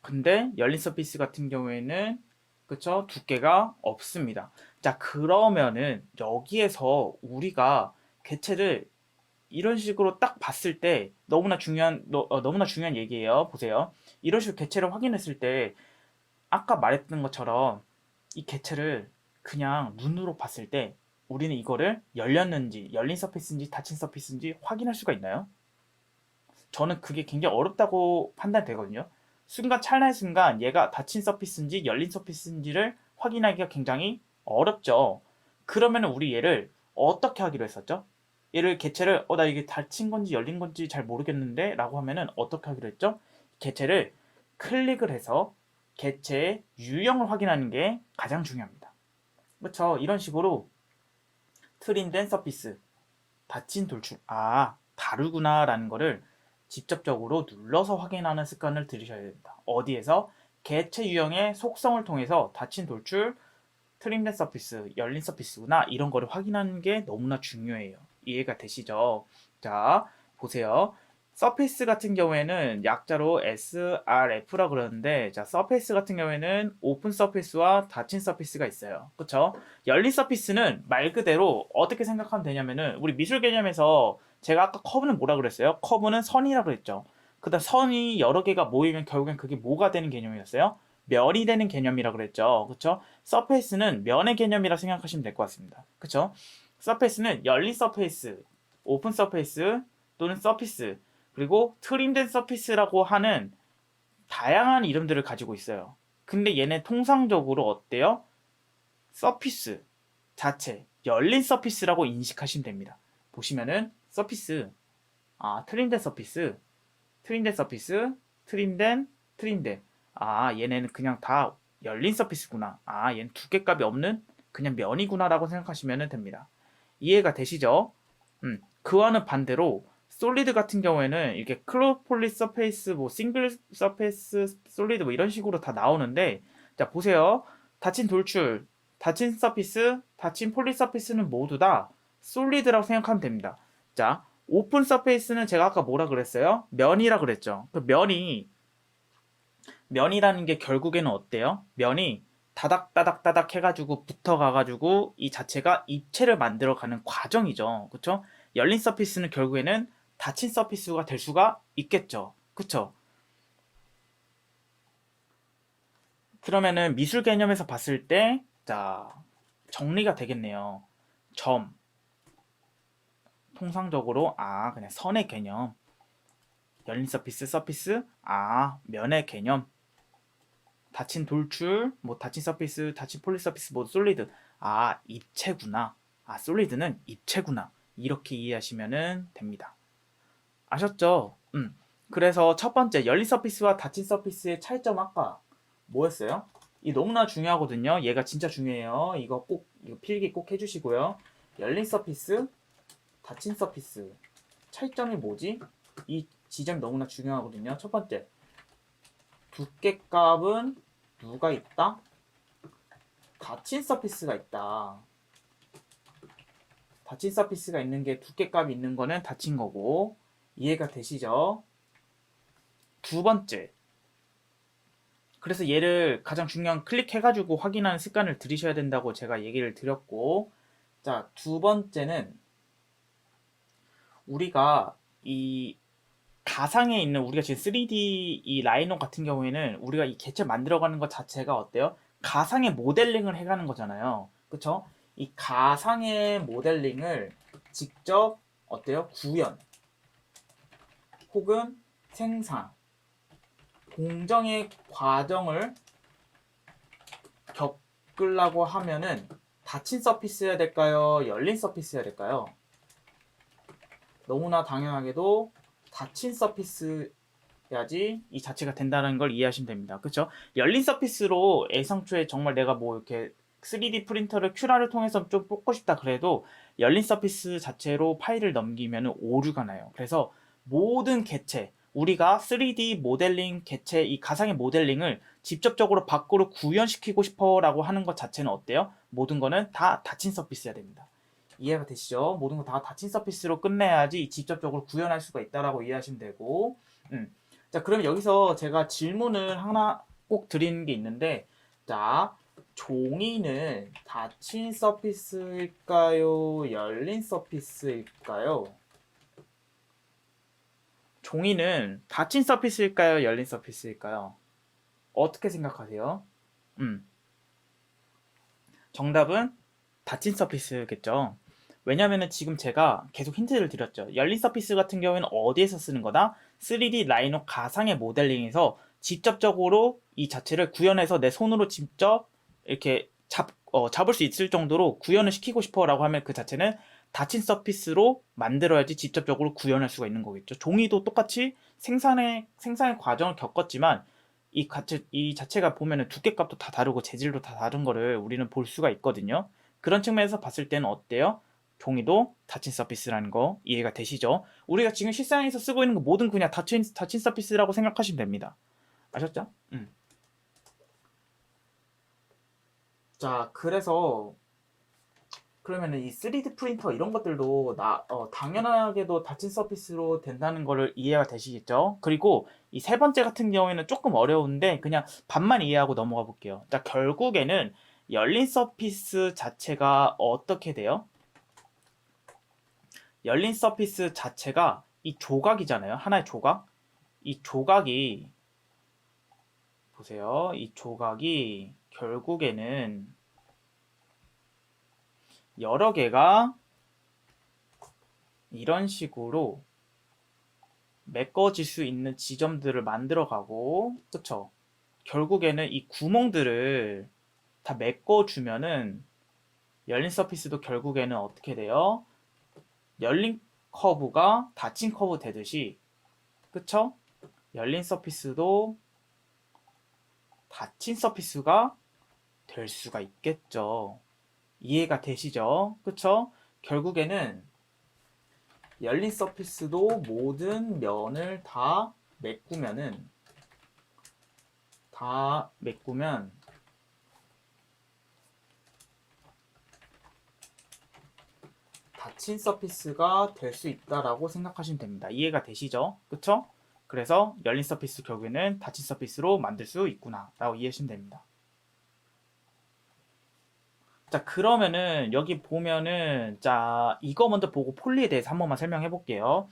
근데 열린 서피스 같은 경우에는 그쵸? 두께가 없습니다. 자, 그러면은 여기에서 우리가 개체를 이런 식으로 딱 봤을 때 너무나 중요한 얘기예요. 보세요. 이런 식으로 개체를 확인했을 때 아까 말했던 것처럼 이 개체를 그냥 눈으로 봤을 때 우리는 이거를 열렸는지 열린 서피스인지 닫힌 서피스인지 확인할 수가 있나요? 저는 그게 굉장히 어렵다고 판단되거든요. 찰나의 순간 얘가 닫힌 서피스인지 열린 서피스인지를 확인하기가 굉장히 어렵죠. 그러면 우리 얘를 어떻게 하기로 했었죠? 얘를 개체를 나 이게 닫힌 건지 열린 건지 잘 모르겠는데 라고 하면은 어떻게 하기로 했죠? 개체를 클릭을 해서 개체의 유형을 확인하는 게 가장 중요합니다. 그렇죠? 이런 식으로 트림된 서피스, 닫힌 돌출, 다르구나 라는 거를 직접적으로 눌러서 확인하는 습관을 들이셔야 됩니다. 어디에서? 개체 유형의 속성을 통해서 닫힌 돌출, 트림된 서피스, 열린 서피스구나 이런 거를 확인하는 게 너무나 중요해요. 이해가 되시죠? 자, 보세요. 서페이스 같은 경우에는 약자로 SRF라 그러는데, 자, 서페이스 같은 경우에는 오픈 서페이스와 닫힌 서페이스가 있어요. 그쵸? 열린 서페이스는 말 그대로 어떻게 생각하면 되냐면은, 우리 미술 개념에서 제가 아까 커브는 뭐라 그랬어요? 커브는 선이라 그랬죠. 그 다음 선이 여러 개가 모이면 결국엔 그게 뭐가 되는 개념이었어요? 면이 되는 개념이라 그랬죠. 그쵸? 서페이스는 면의 개념이라 생각하시면 될 것 같습니다. 그쵸? 서페이스는 열린 서페이스, 오픈 서페이스 또는 서피스 그리고 트림된 서피스라고 하는 다양한 이름들을 가지고 있어요. 근데 얘네 통상적으로 어때요? 서피스 자체, 열린 서피스라고 인식하시면 됩니다. 보시면은 서피스, 트림된 서피스, 트림된 서피스, 트림된. 얘네는 그냥 다 열린 서피스구나. 얘는 두께값이 없는 그냥 면이구나라고 생각하시면 됩니다. 이해가 되시죠? 그와는 반대로 솔리드 같은 경우에는 이렇게 클로폴리 서페이스, 뭐 싱글 서페이스 솔리드 뭐 이런 식으로 다 나오는데, 자 보세요. 닫힌 돌출, 닫힌 서피스, 닫힌 폴리 서피스는 모두 다 솔리드라고 생각하면 됩니다. 자, 오픈 서페이스는 제가 아까 뭐라 그랬어요? 면이라 그랬죠. 그 면이라는 게 결국에는 어때요? 면이 다닥다닥다닥 해가지고 붙어가가지고 이 자체가 입체를 만들어가는 과정이죠. 그쵸? 열린 서피스는 결국에는 닫힌 서피스가 될 수가 있겠죠. 그쵸? 그러면은 미술 개념에서 봤을 때, 자, 정리가 되겠네요. 점, 통상적으로, 그냥 선의 개념. 열린 서피스, 면의 개념. 닫힌 돌출, 뭐 닫힌 서피스, 닫힌 폴리 서피스, 뭐 솔리드. 입체구나. 솔리드는 입체구나. 이렇게 이해하시면 됩니다. 아셨죠? 그래서 첫 번째 열린 서피스와 닫힌 서피스의 차이점 아까 뭐였어요? 이 너무나 중요하거든요. 얘가 진짜 중요해요. 이거 필기 꼭 해주시고요. 열린 서피스, 닫힌 서피스 차이점이 뭐지? 이 지점이 너무나 중요하거든요. 첫 번째, 두께값은 누가 있다? 닫힌 서피스가 있다. 닫힌 서피스가 있는 게 두께값이 있는 거는 닫힌 거고, 이해가 되시죠? 두 번째, 그래서 얘를 가장 중요한 클릭해가지고 확인하는 습관을 들이셔야 된다고 제가 얘기를 드렸고, 자, 두 번째는 우리가 이 가상에 있는 우리가 지금 3D 이 라이노 같은 경우에는 우리가 이 개체 만들어가는 것 자체가 어때요? 가상의 모델링을 해가는 거잖아요. 그쵸? 이 가상의 모델링을 직접 어때요? 구현 혹은 생산 공정의 과정을 겪으려고 하면은 닫힌 서피스여야 될까요? 열린 서피스여야 될까요? 너무나 당연하게도 닫힌 서피스야지 이 자체가 된다는 걸 이해하시면 됩니다. 그렇죠? 열린 서피스로 애상초에 정말 내가 뭐 이렇게 3D 프린터를 큐라를 통해서 좀 뽑고 싶다 그래도 열린 서피스 자체로 파일을 넘기면 오류가 나요. 그래서 모든 개체, 우리가 3D 모델링 개체, 이 가상의 모델링을 직접적으로 밖으로 구현시키고 싶어라고 하는 것 자체는 어때요? 모든 거는 다 닫힌 서피스여야 됩니다. 이해가 되시죠? 모든 거 다 닫힌 서피스로 끝내야지 직접적으로 구현할 수가 있다라고 이해하시면 되고, 자, 그럼 여기서 제가 질문을 하나 꼭 드리는 게 있는데, 자, 종이는 닫힌 서피스일까요? 열린 서피스일까요? 종이는 닫힌 서피스일까요? 열린 서피스일까요? 어떻게 생각하세요? 정답은 닫힌 서피스겠죠. 왜냐면은 지금 제가 계속 힌트를 드렸죠. 열린 서피스 같은 경우에는 어디에서 쓰는 거다? 3D 라이노 가상의 모델링에서 직접적으로 이 자체를 구현해서 내 손으로 직접 이렇게 잡을 수 있을 정도로 구현을 시키고 싶어라고 하면 그 자체는 닫힌 서피스로 만들어야지 직접적으로 구현할 수가 있는 거겠죠. 종이도 똑같이 생산의 과정을 겪었지만 이 자체가 보면은 두께값도 다 다르고 재질도 다 다른 거를 우리는 볼 수가 있거든요. 그런 측면에서 봤을 때는 어때요? 종이도 닫힌 서피스라는 거 이해가 되시죠? 우리가 지금 실생에서 쓰고 있는 거 모든 그냥 닫힌 서피스라고 생각하시면 됩니다. 아셨죠? 자, 그래서 그러면은 이 3D 프린터 이런 것들도 당연하게도 닫힌 서피스로 된다는 거를 이해가 되시겠죠? 그리고 이 세 번째 같은 경우에는 조금 어려운데 그냥 반만 이해하고 넘어가 볼게요. 자, 결국에는 열린 서피스 자체가 어떻게 돼요? 열린 서피스 자체가 이 조각이잖아요. 하나의 조각. 이 조각이 보세요. 이 조각이 결국에는 여러 개가 이런 식으로 메꿔질 수 있는 지점들을 만들어가고, 그쵸? 결국에는 이 구멍들을 다 메꿔주면은 열린 서피스도 결국에는 어떻게 돼요? 열린 커브가 닫힌 커브 되듯이, 그쵸? 열린 서피스도 닫힌 서피스가 될 수가 있겠죠. 이해가 되시죠? 그쵸? 결국에는 열린 서피스도 모든 면을 다 메꾸면 닫힌 서피스가 될 수 있다라고 생각하시면 됩니다. 이해가 되시죠? 그쵸? 그래서 열린 서피스 결국에는 닫힌 서피스로 만들 수 있구나 라고 이해하시면 됩니다. 자, 그러면은 여기 보면은 자, 이거 먼저 보고 폴리에 대해서 한 번만 설명해 볼게요.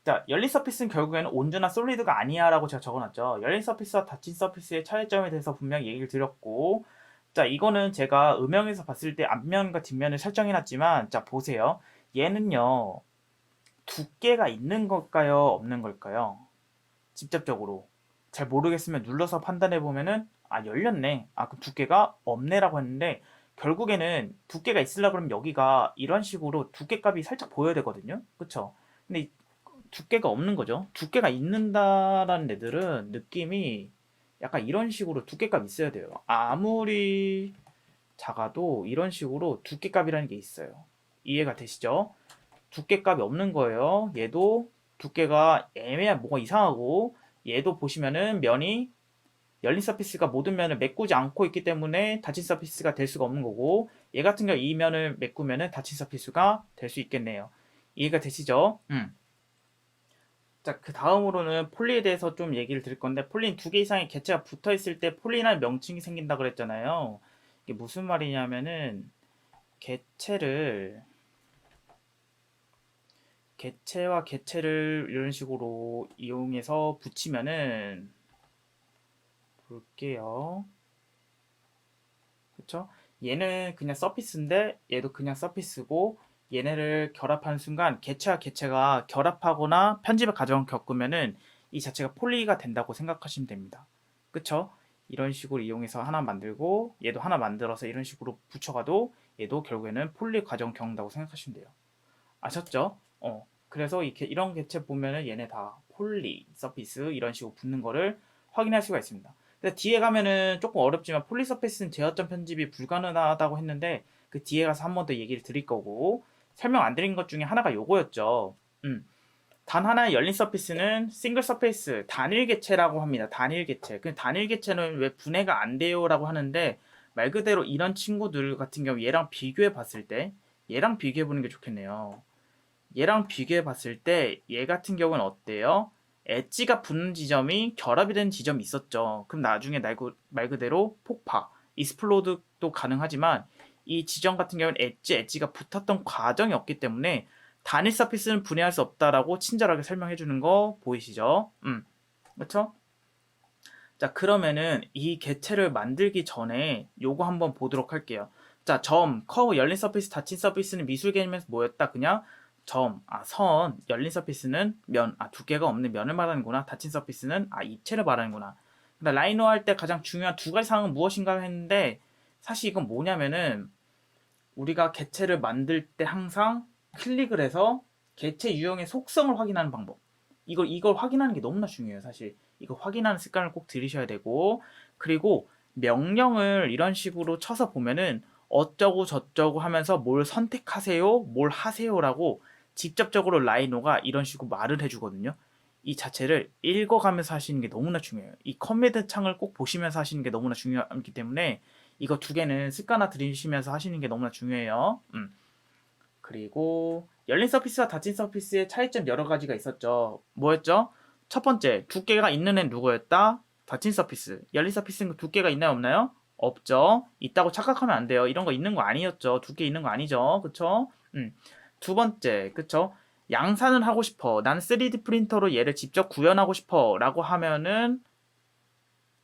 자, 열린 서피스는 결국에는 온전한 솔리드가 아니야 라고 제가 적어놨죠. 열린 서피스와 닫힌 서피스의 차이점에 대해서 분명히 얘기를 드렸고, 자, 이거는 제가 음영에서 봤을 때 앞면과 뒷면을 설정해놨지만, 자, 보세요. 얘는요, 두께가 있는 걸까요? 없는 걸까요? 직접적으로. 잘 모르겠으면 눌러서 판단해 보면은, 아, 열렸네. 아, 그럼 두께가 없네라고 했는데, 결국에는 두께가 있으려고 그러면 여기가 이런 식으로 두께값이 살짝 보여야 되거든요. 그쵸? 근데 두께가 없는 거죠. 두께가 있는다라는 애들은 느낌이 약간 이런 식으로 두께값 있어야 돼요. 아무리 작아도 이런 식으로 두께값이라는 게 있어요. 이해가 되시죠? 두께값이 없는 거예요. 얘도 두께가 애매한 뭐가 이상하고, 얘도 보시면은 면이 열린 서피스가 모든 면을 메꾸지 않고 있기 때문에 닫힌 서피스가 될 수가 없는 거고, 얘 같은 경우 이 면을 메꾸면은 닫힌 서피스가 될 수 있겠네요. 이해가 되시죠? 자, 그 다음으로는 폴리에 대해서 좀 얘기를 드릴 건데, 폴리는 두 개 이상의 개체가 붙어 있을 때 폴리라는 명칭이 생긴다 그랬잖아요. 이게 무슨 말이냐면은 개체를 개체와 개체를 이런 식으로 이용해서 붙이면은, 볼게요. 그쵸? 얘는 그냥 서피스인데 얘도 그냥 서피스고, 얘네를 결합하는 순간 개체와 개체가 결합하거나 편집의 과정을 겪으면은 이 자체가 폴리가 된다고 생각하시면 됩니다. 그쵸? 이런 식으로 이용해서 하나 만들고 얘도 하나 만들어서 이런 식으로 붙여가도 얘도 결국에는 폴리 과정을 겪는다고 생각하시면 돼요. 아셨죠? 그래서 이런 개체 보면은 얘네 다 폴리, 서피스 이런 식으로 붙는 거를 확인할 수가 있습니다. 근데 뒤에 가면은 조금 어렵지만 폴리 서피스는 제어점 편집이 불가능하다고 했는데, 그 뒤에 가서 한 번 더 얘기를 드릴 거고, 설명 안 드린 것 중에 하나가 요거였죠. 단 하나의 열린 서피스는 싱글 서페이스 단일 개체라고 합니다. 단일 개체. 그 단일 개체는 왜 분해가 안 돼요라고 하는데, 말 그대로 이런 친구들 같은 경우 얘랑 비교해 봤을 때, 얘랑 비교해 보는 게 좋겠네요. 얘랑 비교해 봤을 때 얘 같은 경우는 어때요? 엣지가 붙는 지점이 결합이 되는 지점이 있었죠. 그럼 나중에 말 그대로 폭파, 익스플로드도 가능하지만, 이 지점 같은 경우는 엣지가 붙었던 과정이 없기 때문에 단일 서피스는 분해할 수 없다라고 친절하게 설명해 주는 거 보이시죠? 그렇죠? 자, 그러면은 이 개체를 만들기 전에 요거 한번 보도록 할게요. 자, 점, 커브, 열린 서피스, 닫힌 서피스는 미술 개념에서 뭐였다? 그냥 점, 선, 열린 서피스는 면, 두께가 없는 면을 말하는구나. 닫힌 서피스는 입체를 말하는구나. 근데 라이노 할 때 가장 중요한 두 가지 사항은 무엇인가 했는데, 사실 이건 뭐냐면은 우리가 개체를 만들 때 항상 클릭을 해서 개체 유형의 속성을 확인하는 방법. 이걸 확인하는 게 너무나 중요해요, 사실. 이거 확인하는 습관을 꼭 들이셔야 되고, 그리고 명령을 이런 식으로 쳐서 보면은 어쩌고 저쩌고 하면서 뭘 선택하세요, 뭘 하세요라고 직접적으로 라이노가 이런 식으로 말을 해주거든요. 이 자체를 읽어가면서 하시는 게 너무나 중요해요. 이 커맨드 창을 꼭 보시면서 하시는 게 너무나 중요하기 때문에 이거 두 개는 습관화 들이시면서 하시는 게 너무나 중요해요. 그리고 열린 서피스와 닫힌 서피스의 차이점 여러 가지가 있었죠. 뭐였죠? 첫 번째, 두께가 있는 애는 누구였다? 닫힌 서피스. 열린 서피스는 두께가 있나요, 없나요? 없죠. 있다고 착각하면 안 돼요. 이런 거 있는 거 아니었죠. 두께 있는 거 아니죠. 그쵸? 두 번째, 그쵸? 양산을 하고 싶어. 난 3D 프린터로 얘를 직접 구현하고 싶어. 라고 하면은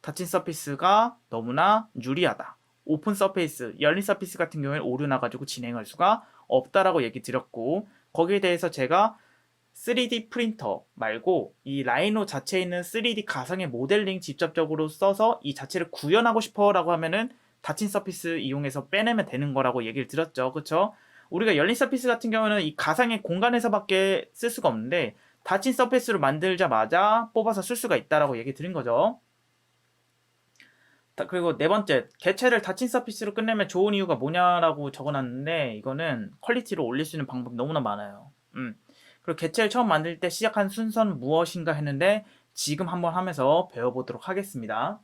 닫힌 서피스가 너무나 유리하다. 오픈 서페이스, 열린 서피스 같은 경우에는 오류 나가지고 진행할 수가 없다라고 얘기 드렸고, 거기에 대해서 제가 3D 프린터 말고 이 라이노 자체에 있는 3D 가상의 모델링 직접적으로 써서 이 자체를 구현하고 싶어 라고 하면은 닫힌 서피스 이용해서 빼내면 되는 거라고 얘기를 드렸죠. 그쵸? 우리가 열린 서피스 같은 경우는 이 가상의 공간에서밖에 쓸 수가 없는데 닫힌 서피스로 만들자마자 뽑아서 쓸 수가 있다라고 얘기 드린 거죠. 그리고 네 번째, 개체를 닫힌 서피스로 끝내면 좋은 이유가 뭐냐라고 적어놨는데 이거는 퀄리티를 올릴 수 있는 방법이 너무나 많아요. 그리고 개체를 처음 만들 때 시작한 순서는 무엇인가 했는데 지금 한번 하면서 배워보도록 하겠습니다.